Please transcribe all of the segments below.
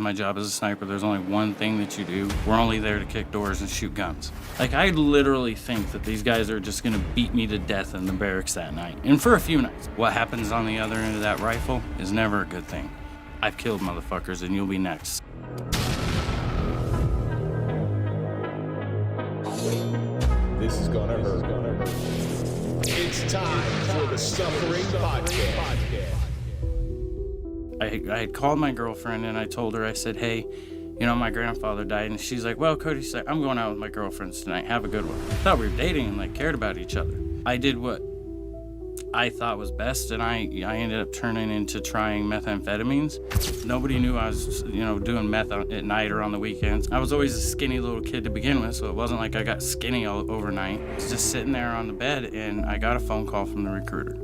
My job as a sniper, there's only one thing that you do. We're only there to kick doors and shoot guns. Like, I literally think that these guys are just gonna beat me to death in the barracks that night. And for a few nights. What happens on the other end of that rifle is never a good thing. I've killed motherfuckers and you'll be next. This is gonna hurt. It's time for the Suffering Podcast. I had called my girlfriend and I told her, I said, hey, you know, my grandfather died. And she's like, well, Cody, she's like, I'm going out with my girlfriends tonight. Have a good one. I thought we were dating and like cared about each other. I did what I thought was best, and I ended up turning into trying methamphetamines. Nobody knew I was, you know, doing meth at night or on the weekends. I was always a skinny little kid to begin with, so it wasn't like I got skinny all overnight. I was just sitting there on the bed, and I got a phone call from the recruiter.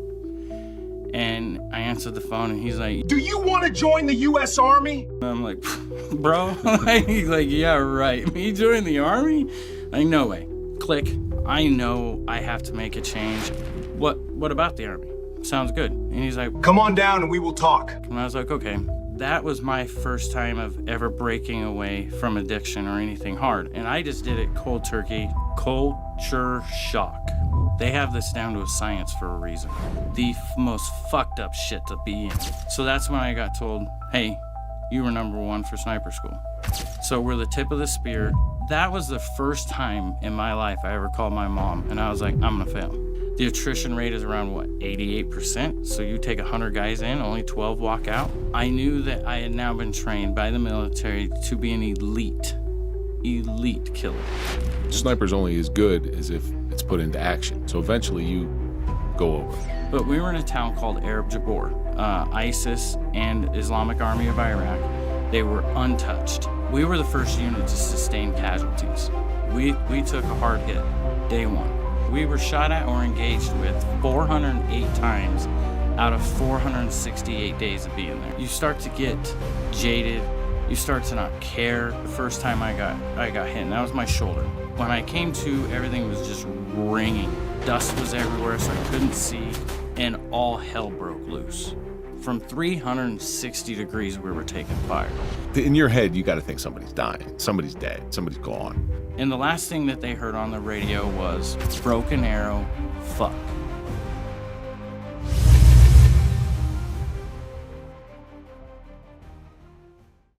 And I answered the phone, and he's like, do you want to join the U.S. Army? I'm like, bro, he's like, yeah, right. Me join the Army? Like, no way. Click. I know I have to make a change. What about the Army? Sounds good. And he's like, come on down and we will talk. And I was like, okay. That was my first time of ever breaking away from addiction or anything hard. And I just did it cold turkey, culture shock. They have this down to a science for a reason. The most fucked up shit to be in. So that's when I got told, hey, you were #1 for sniper school. So we're the tip of the spear. That was the first time in my life I ever called my mom, and I was like, I'm gonna fail. The attrition rate is around, 88%? So you take 100 guys in, only 12 walk out. I knew that I had now been trained by the military to be an elite killer. Sniper's only as good as if it's put into action. So eventually you go over. But we were in a town called Jabour. ISIS and Islamic Army of Iraq, they were untouched. We were the first unit to sustain casualties. We took a hard hit, day one. We were shot at or engaged with 408 times out of 468 days of being there. You start to get jaded. You start to not care. The first time I got hit, and that was my shoulder. When I came to, everything was just ringing. Dust was everywhere, so I couldn't see, and all hell broke loose. From 360 degrees, we were taking fire. In your head, you got to think somebody's dying, somebody's dead, somebody's gone. And the last thing that they heard on the radio was, broken arrow, fuck.